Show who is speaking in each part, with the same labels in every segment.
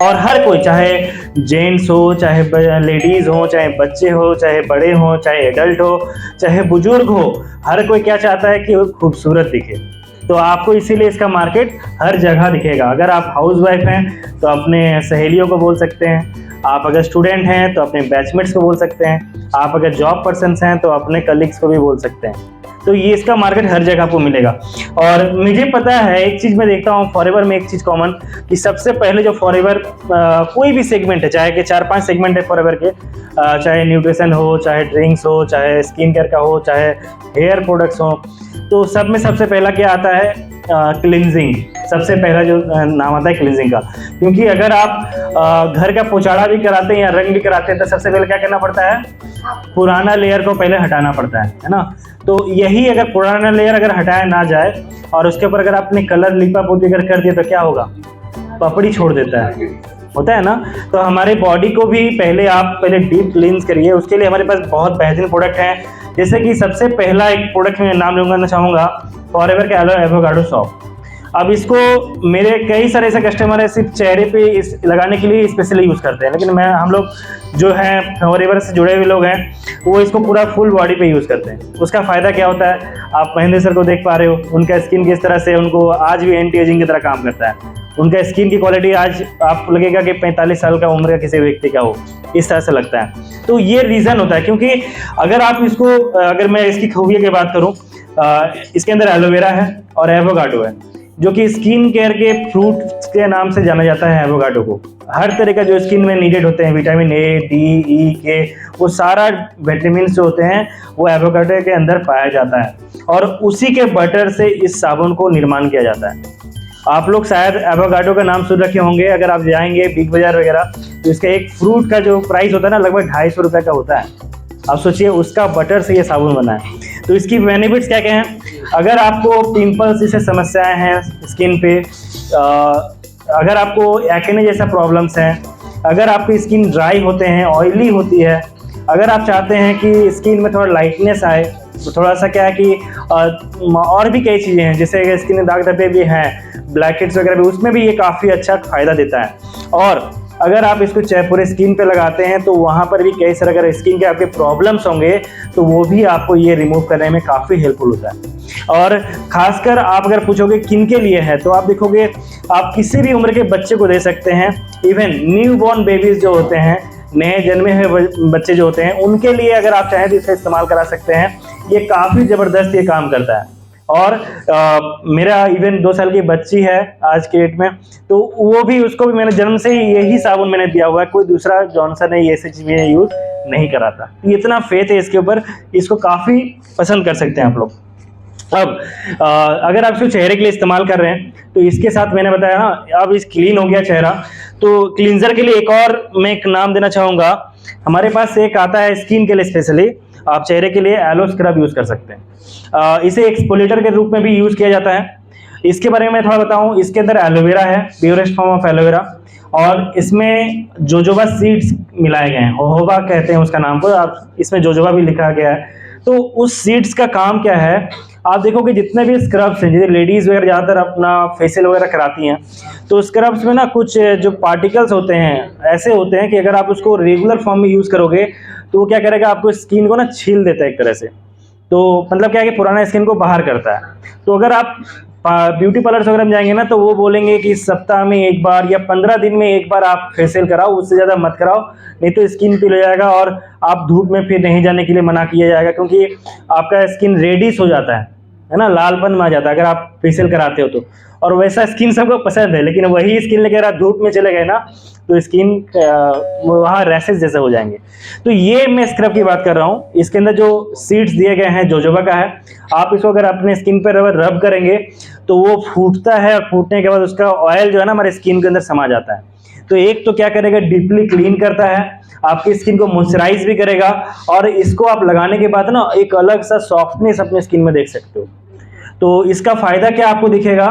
Speaker 1: और हर कोई, चाहे जेंट्स हो, चाहे लेडीज हो, चाहे बच्चे हो, चाहे बड़े हो, चाहे एडल्ट हो, चाहे बुजुर्ग हो, हर कोई क्या चाहता है कि वो खूबसूरत दिखे। तो आपको इसीलिए इसका मार्केट हर जगह दिखेगा। अगर आप हाउस वाइफ हैं तो अपने सहेलियों को बोल सकते हैं, आप अगर स्टूडेंट हैं तो अपने बैचमेट्स को बोल सकते हैं, आप अगर जॉब पर्सन्स हैं तो अपने कलीग्स को भी बोल सकते हैं। तो ये इसका मार्केट हर जगह आपको मिलेगा। और मुझे पता है, एक चीज़ मैं देखता हूँ फॉरएवर में, एक चीज़ कॉमन, कि सबसे पहले जो फॉरएवर कोई भी सेगमेंट है, चाहे कि 4-5 सेगमेंट है फॉरएवर के, चाहे न्यूट्रिशन हो, चाहे ड्रिंक्स हो, चाहे स्किन केयर का हो, चाहे हेयर प्रोडक्ट्स हो, तो सब में सबसे पहला क्या आता है? क्लिनजिंग। सबसे पहला जो नाम आता है क्लिनजिंग का। क्योंकि अगर आप घर का पोचाड़ा भी कराते हैं या रंग भी कराते हैं तो सबसे पहले क्या करना पड़ता है? पुराना लेयर को पहले हटाना पड़ता है ना। तो यही अगर पुराना लेयर अगर हटाया ना जाए और उसके ऊपर अगर आपने कलर लिपा पोती अगर कर दिया तो क्या होगा? पपड़ी छोड़ देता है, होता है ना। तो हमारे बॉडी को भी पहले डीप क्लींस करिए। उसके लिए हमारे पास बहुत बेहतरीन प्रोडक्ट हैं। जैसे कि सबसे पहला एक प्रोडक्ट मैं नाम लूँगा चाहूँगा, फॉरएवर का एवोकाडो सॉफ्ट। अब इसको मेरे कई सारे ऐसे कस्टमर है सिर्फ चेहरे पे इस लगाने के लिए स्पेशली यूज़ करते हैं, लेकिन हम लोग जो हैं फॉरएवर से जुड़े हुए लोग हैं वो इसको पूरा फुल बॉडी पे यूज़ करते हैं। उसका फ़ायदा क्या होता है? आप महेंद्र सर को देख पा रहे हो, उनका स्किन किस तरह से उनको आज भी एंटी एजिंग की तरह काम करता है। उनका स्किन की क्वालिटी आज आपको लगेगा कि 45 साल का उम्र का किसी व्यक्ति का हो, इस तरह से लगता है। तो ये रीज़न होता है, क्योंकि अगर मैं इसकी खूबियों की बात करूँ, इसके अंदर एलोवेरा है और एवोकाडो है, जो कि स्किन केयर के फ्रूट के नाम से जाना जाता है। एवोकाडो को हर तरह का जो स्किन में नीडेड होते हैं, विटामिन ए, डी, ई, के, वो सारा विटामिन जो होते हैं वो एवोकाडो के अंदर पाया जाता है और उसी के बटर से इस साबुन को निर्माण किया जाता है। आप लोग शायद एवोकाडो का नाम सुन रखे होंगे। अगर आप जाएंगे बिग बाजार वगैरह तो इसका एक फ्रूट का जो प्राइस होता है ना, लगभग 250 रुपये का होता है। आप सोचिए उसका बटर से ये साबुन बना है। तो इसकी बेनिफिट्स क्या क्या हैं? अगर आपको पिंपल्स जैसे समस्याएं हैं स्किन पे, अगर आपको एक्ने जैसा प्रॉब्लम्स हैं, अगर आपकी स्किन ड्राई होते हैं, ऑयली होती है, अगर आप चाहते हैं कि स्किन में थोड़ा लाइटनेस आए, तो थोड़ा सा क्या है कि और भी कई चीज़ें हैं, जैसे स्किन में दाग धब्बे भी हैं, ब्लैक हेड्स वगैरह भी, उसमें भी ये काफ़ी अच्छा फ़ायदा देता है। और अगर आप इसको पूरे स्किन पे लगाते हैं तो वहाँ पर भी कई सारे अगर स्किन के आपके प्रॉब्लम्स होंगे तो वो भी आपको ये रिमूव करने में काफ़ी हेल्पफुल होता है। और ख़ासकर आप अगर पूछोगे किन के लिए है, तो आप देखोगे आप किसी भी उम्र के बच्चे को दे सकते हैं। इवन न्यू बॉर्न बेबीज़ जो होते हैं, नए जन्मे हुए बच्चे जो होते हैं, उनके लिए अगर आप चाहें तो इसका इस्तेमाल करा सकते हैं। ये काफ़ी ज़बरदस्त ये काम करता है। और मेरा इवन 2 साल की बच्ची है आज के डेट में, तो वो भी, उसको भी मैंने जन्म से ही यही साबुन मैंने दिया हुआ है। कोई दूसरा जॉनसन ने ये ऐसी चीज़ें यूज़ नहीं करा था। इतना फेथ है इसके ऊपर, इसको काफ़ी पसंद कर सकते हैं आप लोग। अब अगर आप इसको चेहरे के लिए इस्तेमाल कर रहे हैं तो इसके साथ मैंने बताया ना, अब इस क्लीन हो गया चेहरा, तो क्लींजर के लिए एक और मैं एक नाम देना चाहूँगा। हमारे पास एक आता है स्किन के लिए स्पेशली, आप चेहरे के लिए एलो स्क्रब यूज़ कर सकते हैं। इसे एक्सफोलिएटर के रूप में भी यूज़ किया जाता है। इसके बारे में मैं थोड़ा बताऊँ, इसके अंदर एलोवेरा है, प्योरेस्ट फॉर्म ऑफ एलोवेरा, और इसमें जोजोबा सीड्स मिलाए गए हैं, होहोबा कहते हैं उसका नाम को, आप इसमें जोजोबा भी लिखा गया है। तो उस सीड्स का काम क्या है? आप देखोगे जितने भी स्क्रब्स हैं, जैसे लेडीज़ वगैरह ज़्यादातर अपना फेशियल वगैरह कराती हैं, तो स्क्रब्स में ना कुछ जो पार्टिकल्स होते हैं ऐसे होते हैं कि अगर आप उसको रेगुलर फॉर्म में यूज़ करोगे तो वो क्या करेगा, आपको स्किन को ना छील देता है एक तरह से। तो मतलब क्या है कि पुराना स्किन को बाहर करता है। तो अगर आप ब्यूटी पार्लर्स वगैरह में जाएंगे ना, तो वो बोलेंगे कि सप्ताह में एक बार या 15 दिन में एक बार आप फेशियल कराओ, उससे ज़्यादा मत कराओ, नहीं तो स्किन पील हो जाएगा और आप धूप में फिर नहीं जाने के लिए मना किया जाएगा, क्योंकि आपका स्किन रेडिश हो जाता है ना, लालपन में आ जाता है अगर आप फेशियल कराते हो तो। और वैसा स्किन सबको पसंद है, लेकिन वही स्किन लेकर आप धूप में चले गए ना तो स्किन वहाँ रैशेज जैसे हो जाएंगे। तो ये मैं स्क्रब की बात कर रहा हूँ। इसके अंदर जो सीड्स दिए गए हैं जोजोबा का है, आप इसको अगर अपने स्किन पर रब करेंगे तो वो फूटता है, और फूटने के बाद उसका ऑयल जो है ना हमारे स्किन के अंदर समा जाता है। तो एक तो क्या करेगा, डीपली क्लीन करता है, आपकी स्किन को मॉइस्चराइज भी करेगा, और इसको आप लगाने के बाद ना एक अलग सा सॉफ्टनेस अपने स्किन में देख सकते हो। तो इसका फ़ायदा क्या आपको दिखेगा,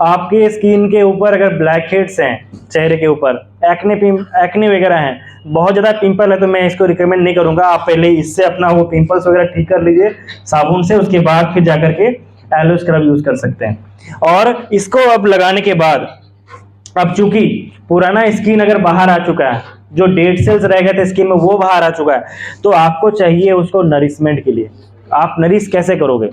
Speaker 1: आपके स्किन के ऊपर अगर ब्लैक हेड्स हैं, चेहरे के ऊपर एक्ने वगैरह हैं, बहुत ज़्यादा पिंपल है, तो मैं इसको रिकमेंड नहीं करूँगा। आप पहले इससे अपना वो पिंपल्स वगैरह ठीक कर लीजिए साबुन से, उसके बाद फिर जाकर के एलो स्क्रब यूज़ कर सकते हैं। और इसको अब लगाने के बाद अब चूंकि पुराना स्किन अगर बाहर आ चुका है, जो डेड सेल्स रह गए थे स्किन में वो बाहर आ चुका है, तो आपको चाहिए उसको नरिशमेंट के लिए। आप नरिश कैसे करोगे?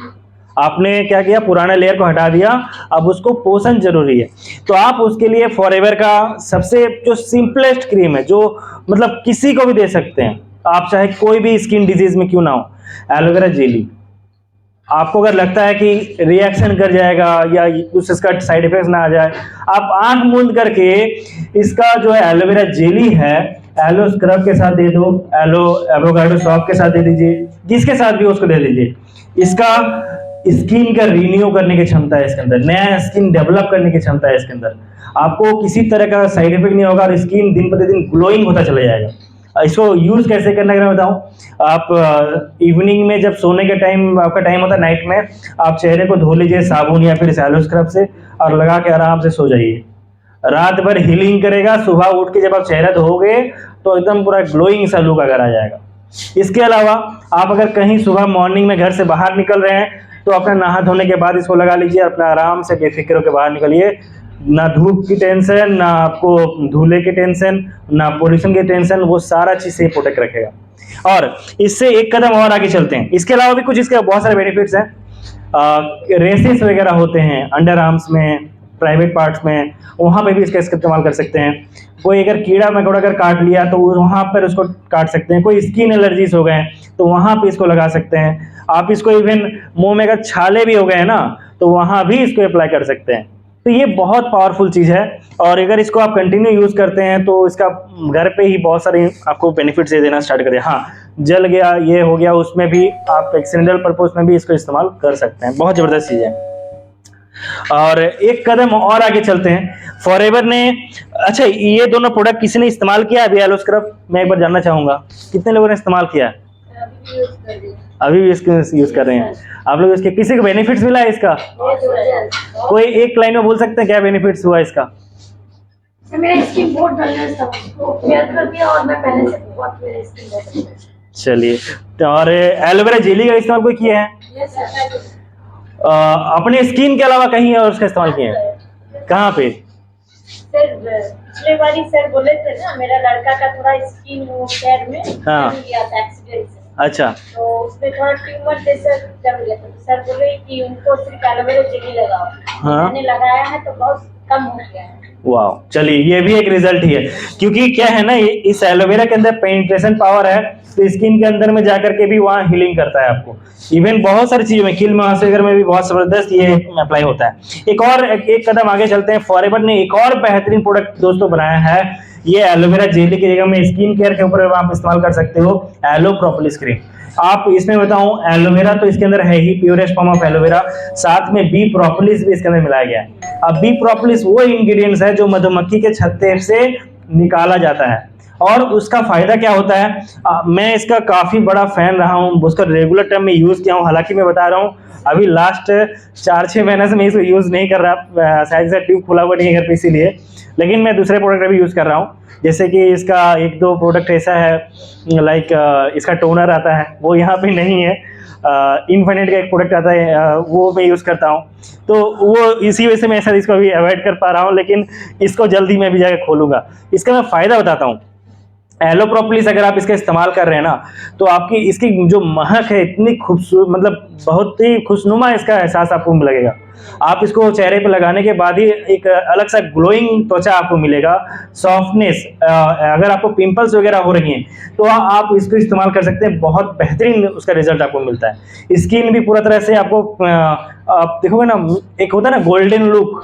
Speaker 1: आपने क्या किया, पुराना लेयर को हटा दिया, अब उसको पोषण जरूरी है। तो आप उसके लिए फॉरएवर का सबसे जो सिंपलेस्ट क्रीम है, जो मतलब किसी को भी दे सकते हैं आप, चाहे कोई भी स्किन डिजीज में क्यों ना हो, एलोवेरा जेली। आपको अगर लगता है कि रिएक्शन कर जाएगा या कुछ इसका साइड इफेक्ट ना आ जाए, आप आंख मूंद करके इसका जो है एलोवेरा जेली है, एलो स्क्रब के साथ दे दो, एलो एवोकाडो सॉप के साथ दे दीजिए, जिसके साथ भी उसको दे दीजिए। इसका स्किन का रिन्यू करने की क्षमता है इसके अंदर, नया स्किन डेवलप करने की क्षमता है इसके अंदर। आपको किसी तरह का साइड इफेक्ट नहीं होगा और स्किन दिन प्रतिदिन ग्लोइंग होता चला जाएगा। इसको यूज कैसे करना है मैं बताऊं। आप इवनिंग में जब सोने के टाइम आपका टाइम होता है नाइट में, आप चेहरे को धो लीजिए साबुन या फिर एलो स्क्रब से और लगा के आराम से सो जाइए। रात भर हीलिंग करेगा, सुबह उठ के जब आप चेहरा धोगे तो एकदम पूरा ग्लोइंग सा लुक अगर आ जाएगा। इसके अलावा आप अगर कहीं सुबह मॉर्निंग में घर से बाहर निकल रहे हैं तो अपना नहा धोने के बाद इसको लगा लीजिए, अपना आराम से बेफिक्र होकर बाहर निकलिए। ना धूप की टेंशन, ना आपको धूले की टेंशन, ना पोल्यूशन की टेंशन, वो सारा चीज से प्रोटेक्ट रखेगा। और इससे एक कदम और आगे चलते हैं, इसके अलावा भी कुछ इसके बहुत सारे बेनिफिट्स हैं। रेसेस वगैरह होते हैं अंडर आर्म्स में, प्राइवेट पार्ट्स में, वहां पे भी इसका इस्तेमाल कर सकते हैं। कोई अगर कीड़ा मकोड़ा अगर काट लिया तो वहां पर उसको काट सकते हैं। कोई स्किन एलर्जीज हो गए तो वहां पे इसको लगा सकते हैं। आप इसको इवन मुंह में अगर छाले भी हो गए ना तो वहां भी इसको अप्लाई कर सकते हैं। तो ये बहुत पावरफुल चीज है और अगर इसको आप कंटिन्यू यूज करते हैं तो इसका घर पे ही बहुत सारे आपको बेनिफिट्स दे देना स्टार्ट कर दिया। हाँ, जल गया, ये हो गया, उसमें भी आप एक्सीडेंटल पर्पज में भी इसको इस्तेमाल कर सकते हैं। बहुत जबरदस्त चीज है। और एक कदम और आगे चलते हैं, फॉरएवर ने, अच्छा ये दोनों प्रोडक्ट किसी ने इस्तेमाल किया अभी एलो स्क्रब? मैं एक बार जानना चाहूंगा कितने लोगों ने इस्तेमाल किया? अभी भी इसको यूज कर रहे हैं आप लोग? इसके किसी को बेनिफिट्स मिला है इसका? कोई एक लाइन में बोल सकते हैं क्या बेनिफिट्स हुआ इसका?
Speaker 2: मेरा स्किन बहुत डलनेस था, उसको केयर कर दिया और मैं पहले से बहुत मेरा स्किन बेटर है।
Speaker 1: चलिए, और एलोवेरा जेली का इस्तेमाल कोई किया है? अपने स्किन के अलावा कहीं और उसका इस्तेमाल किया है? कहाँ पे?
Speaker 2: सर पिछले बारी सर बोले थे ना, मेरा लड़का का थोड़ा स्किन वो पैर में गया था एक्सीडेंट से।
Speaker 1: अच्छा,
Speaker 2: तो उसमें थोड़ा ट्यूमर जैसा जम गया था, तो सर बोले कि उनको सिर्फ एलोवेरा जेली लगाओ।
Speaker 1: हाँ,
Speaker 2: मैंने लगाया है तो बहुत कम हो गया है।
Speaker 1: वाह, चलिए ये भी एक रिजल्ट ही है, क्योंकि क्या है ना, इस एलोवेरा के अंदर पेनिट्रेशन पावर है, तो स्किन के अंदर में जाकर के भी वहाँ हीलिंग करता है आपको। इवन बहुत सारी चीजों में, कील महासागर में भी बहुत जबरदस्त ये अप्लाई होता है। एक कदम आगे चलते हैं, फॉरएवर ने एक और बेहतरीन प्रोडक्ट दोस्तों बनाया है। ये एलोवेरा जेली की जगह में स्किन केयर के ऊपर आप इस्तेमाल कर सकते हो एलो प्रोपोलिस क्रीम। आप इसमें बताऊं, एलोवेरा तो इसके अंदर है ही, प्योरेस्ट फॉर्म ऑफ एलोवेरा, साथ में बी प्रोपोलिस भी इसके अंदर मिलाया गया है। अब बी प्रोपोलिस वो इंग्रेडिएंट्स है जो मधुमक्खी के छत्ते से निकाला जाता है, और उसका फायदा क्या होता है। मैं इसका काफी बड़ा फैन रहा हूँ, उसका रेगुलर टर्म में यूज किया हूँ। हालांकि मैं बता रहा हूँ अभी लास्ट 4-6 महीने से मैं इसको यूज नहीं कर रहा, शायद से ट्यूब खुला हुआ नहीं है घर पे, इसीलिए। लेकिन मैं दूसरे प्रोडक्ट भी यूज कर रहा हूँ, जैसे कि इसका 1-2 प्रोडक्ट ऐसा है, लाइक इसका टोनर आता है, वो यहाँ पे नहीं है। इन्फिनिट का एक प्रोडक्ट आता है, वो मैं यूज़ करता हूँ, तो वो इसी वजह से मैं शायद इसको अभी अवॉइड कर पा रहा हूँ, लेकिन इसको जल्दी मैं भी जाकर खोलूँगा। इसका मैं फ़ायदा बताता हूँ। एलो प्रोपोलिस अगर आप इसका इस्तेमाल कर रहे हैं ना, तो आपकी इसकी जो महक है इतनी खूबसूरत, मतलब बहुत ही खुशनुमा इसका एहसास आपको लगेगा। आप इसको चेहरे पे लगाने के बाद ही एक अलग सा ग्लोइंग त्वचा आपको मिलेगा, सॉफ्टनेस। अगर आपको पिंपल्स वगैरह हो रही हैं तो आप इसको इस्तेमाल कर सकते हैं, बहुत बेहतरीन उसका रिजल्ट आपको मिलता है। स्किन भी पूरा तरह से आपको, आप देखोगे ना, एक होता है ना गोल्डन लुक,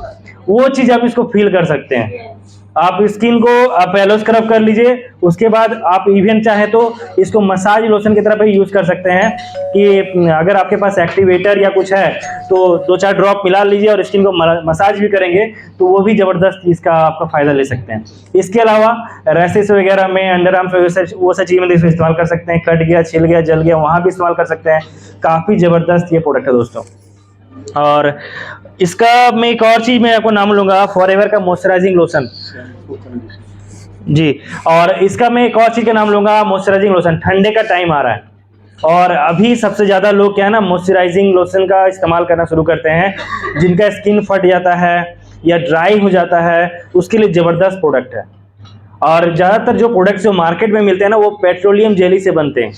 Speaker 1: वो चीज़ आप इसको फील कर सकते हैं। आप स्किन को आप एलो स्क्रब कर लीजिए, उसके बाद आप इवन चाहे तो इसको मसाज लोशन की तरह भी यूज कर सकते हैं, कि अगर आपके पास एक्टिवेटर या कुछ है तो 2-4 ड्रॉप मिला लीजिए और स्किन को मसाज भी करेंगे तो वो भी जबरदस्त इसका आपका फायदा ले सकते हैं। इसके अलावा रैसेस वगैरह में, अंडर आर्म वो सब चीज़ में इसको इस्तेमाल कर सकते हैं। कट गया, छिल गया, जल गया, वहाँ भी इस्तेमाल कर सकते हैं। काफ़ी ज़बरदस्त ये प्रोडक्ट है दोस्तों। और इसका मैं एक और चीज मैं आपको नाम लूंगा, फॉरएवर का मॉइस्चराइजिंग लोशन जी। और इसका मैं एक और चीज का नाम लूंगा, मॉइस्चराइजिंग लोशन। ठंडे का टाइम आ रहा है और अभी सबसे ज्यादा लोग क्या है ना, मॉइस्चराइजिंग लोशन का इस्तेमाल करना शुरू करते हैं, जिनका स्किन फट जाता है या ड्राई हो जाता है, उसके लिए ज़बरदस्त प्रोडक्ट है। और ज़्यादातर जो प्रोडक्ट्स जो मार्केट में मिलते हैं ना, वो पेट्रोलियम जेली से बनते हैं।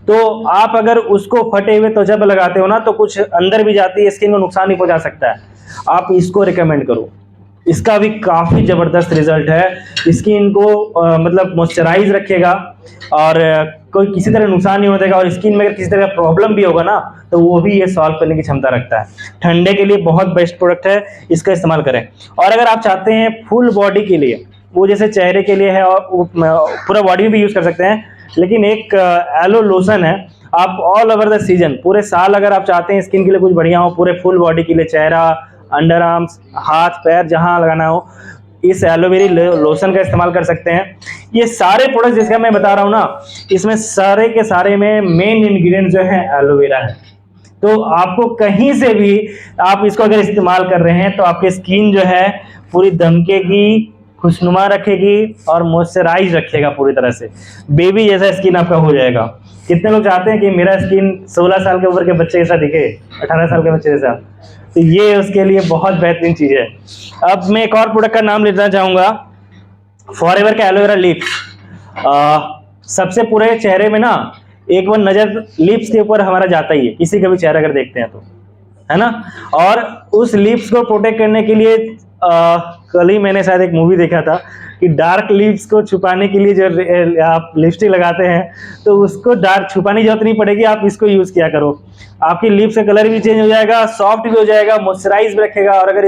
Speaker 1: तो आप अगर उसको फटे हुए त्वचा पर लगाते हो ना, तो कुछ अंदर भी जाती है, स्किन को नुकसान भी पहुंचा सकता है। आप इसको रिकमेंड करो, इसका भी काफ़ी ज़बरदस्त रिजल्ट है। स्किन को मतलब मॉइस्चराइज रखेगा और कोई किसी तरह नुकसान नहीं होगा। और स्किन में अगर किसी तरह प्रॉब्लम भी होगा ना, तो वो भी ये सॉल्व करने की क्षमता रखता है। ठंडे के लिए बहुत बेस्ट प्रोडक्ट है, इसका इस्तेमाल करें। और अगर आप चाहते हैं फुल बॉडी के लिए, वो जैसे चेहरे के लिए है और पूरा बॉडी में भी यूज़ कर सकते हैं, लेकिन एक एलो लोशन है, आप ऑल ओवर द सीजन, पूरे साल अगर आप चाहते हैं स्किन के लिए कुछ बढ़िया हो, पूरे फुल बॉडी के लिए, चेहरा, अंडर आर्म्स, हाथ पैर जहां लगाना हो, इस एलोवेरा लोशन का इस्तेमाल कर सकते हैं। ये सारे प्रोडक्ट जिसका मैं बता रहा हूँ ना, इसमें सारे के सारे में मेन इंग्रेडिएंट जो है एलोवेरा है। तो आपको कहीं से भी आप इसको अगर इस्तेमाल कर रहे हैं तो आपकी स्किन जो है पूरी दमकेगी, खुशनुमा रखेगी और मॉइस्चराइज रखेगा पूरी तरह से। बेबी जैसा स्किन आपका हो जाएगा। कितने लोग चाहते हैं कि मेरा स्किन 16 साल के ऊपर के बच्चे जैसा दिखे, 18 साल के बच्चे जैसा, तो ये उसके लिए बहुत बेहतरीन चीज़ है। अब मैं एक और प्रोडक्ट का नाम लेना चाहूँगा, फॉरएवर का एलोवेरा लिप्स। सबसे पूरे चेहरे में ना एक बार नज़र लिप्स के ऊपर हमारा जाता ही है, किसी का भी चेहरा अगर देखते हैं तो, है ना। और उस लिप्स को प्रोटेक्ट करने के लिए कल ही मैंने शायद एक मूवी देखा था कि डार्क लिप्स को छुपाने के लिए जो आप लिपस्टिक लगाते हैं, तो उसको डार्क छुपाने की जरूरत नहीं पड़ेगी, आप इसको यूज़ किया करो। आपकी लिप्स का कलर भी चेंज हो जाएगा, सॉफ्ट भी हो जाएगा, मॉइस्चराइज भी रखेगा। और अगर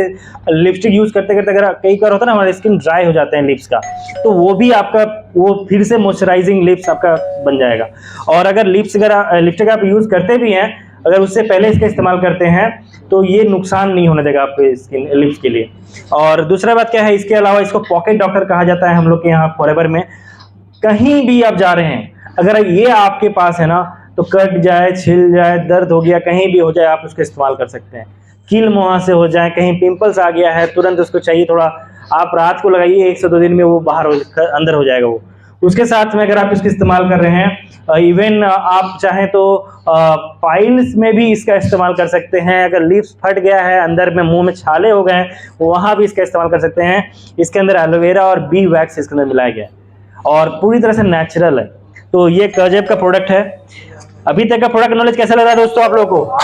Speaker 1: लिपस्टिक यूज़ करते करते अगर कई बार होता है ना हमारे स्किन ड्राई हो जाते हैं लिप्स का, तो वो भी आपका वो फिर से मॉइस्चराइजिंग लिप्स आपका बन जाएगा। और अगर लिपस्टिक आप यूज़ करते भी हैं, अगर उससे पहले इसका इस्तेमाल करते हैं, तो ये नुकसान नहीं होने देगा आपके स्किन लिप्स के लिए। और दूसरा बात क्या है, इसके अलावा इसको पॉकेट डॉक्टर कहा जाता है हम लोग के यहाँ फॉरएवर में। कहीं भी आप जा रहे हैं, अगर ये आपके पास है ना, तो कट जाए, छिल जाए, दर्द हो गया, कहीं भी हो जाए, आप उसको इस्तेमाल कर सकते हैं। कील मुहां से हो जाए, कहीं पिंपल्स आ गया है, तुरंत उसको चाहिए थोड़ा, आप रात को लगाइए, 1 से 2 दिन में वो अंदर हो जाएगा वो। उसके साथ में अगर आप इसको इस्तेमाल कर रहे हैं, इवन आप चाहें तो पाइल्स में भी इसका इस्तेमाल कर सकते हैं। अगर लिप्स फट गया है, अंदर में मुंह में छाले हो गए हैं, वहाँ भी इसका इस्तेमाल कर सकते हैं। इसके अंदर एलोवेरा और बी वैक्स इसके अंदर मिलाया गया है और पूरी तरह से नेचुरल है। तो ये गजब का प्रोडक्ट है। अभी तक का प्रोडक्ट नॉलेज कैसा लग रहा है दोस्तों आप लोगों को?